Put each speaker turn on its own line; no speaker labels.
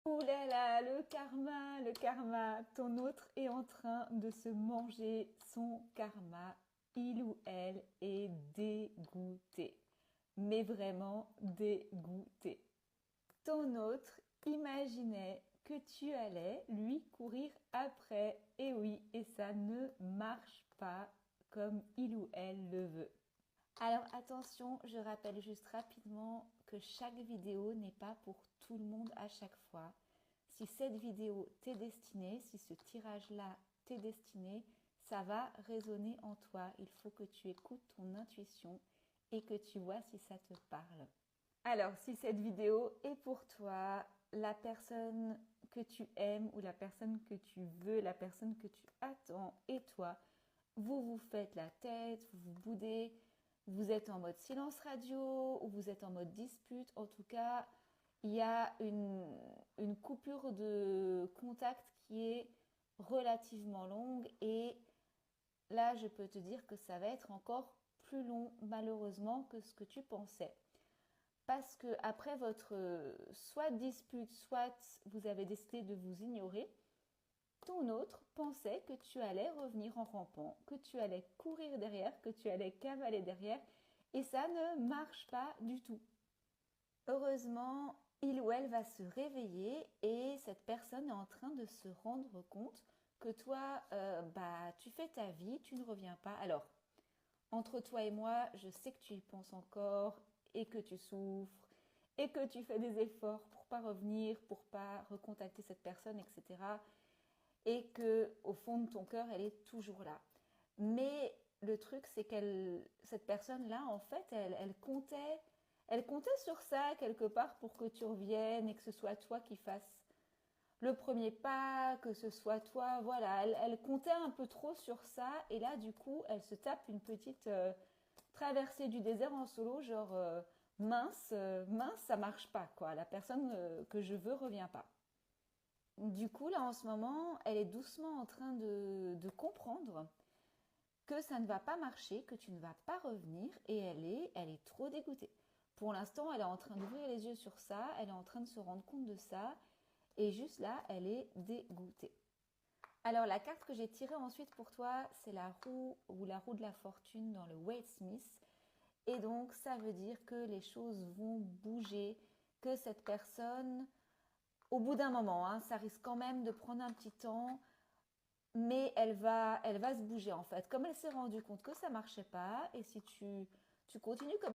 Ouh là là, le karma, ton autre est en train de se manger son karma. Il ou elle est dégoûté, mais vraiment dégoûté. Ton autre imaginait que tu allais lui courir après. Et oui, et ça ne marche pas comme il ou elle le veut. Alors attention, je rappelle juste rapidement que chaque vidéo n'est pas pour tout le monde à chaque fois. Si cette vidéo t'est destinée, si ce tirage-là t'est destiné, ça va résonner en toi. Il faut que tu écoutes ton intuition et que tu vois si ça te parle. Alors, si cette vidéo est pour toi, la personne que tu aimes ou la personne que tu veux, la personne que tu attends et toi, vous vous faites la tête, vous vous boudez, vous êtes en mode silence radio ou vous êtes en mode dispute. En tout cas, il y a une coupure de contact qui est relativement longue et là, je peux te dire que ça va être encore plus long malheureusement que ce que tu pensais. Parce que après votre soit dispute, soit vous avez décidé de vous ignorer, ton autre pensait que tu allais revenir en rampant, que tu allais courir derrière, que tu allais cavaler derrière, et ça ne marche pas du tout. Heureusement, il ou elle va se réveiller et cette personne est en train de se rendre compte que toi, tu fais ta vie, tu ne reviens pas. Alors, entre toi et moi, je sais que tu y penses encore et que tu souffres et que tu fais des efforts pour pas revenir, pour pas recontacter cette personne, etc. Et que au fond de ton cœur, elle est toujours là. Mais le truc, c'est cette personne-là, en fait, elle comptait sur ça quelque part pour que tu reviennes et que ce soit toi qui fasses le premier pas, que ce soit toi, voilà, elle comptait un peu trop sur ça et là du coup elle se tape une petite traversée du désert en solo, genre mince, ça marche pas quoi, la personne que je veux revient pas. Du coup là en ce moment elle est doucement en train de comprendre que ça ne va pas marcher, que tu ne vas pas revenir et elle est trop dégoûtée. Pour l'instant elle est en train d'ouvrir les yeux sur ça, elle est en train de se rendre compte de ça et juste là, elle est dégoûtée. Alors la carte que j'ai tirée ensuite pour toi, c'est la roue ou la roue de la fortune dans le Wade Smith. Et donc ça veut dire que les choses vont bouger, que cette personne, au bout d'un moment, hein, ça risque quand même de prendre un petit temps, mais elle va se bouger en fait. Comme elle s'est rendue compte que ça marchait pas, et si tu continues comme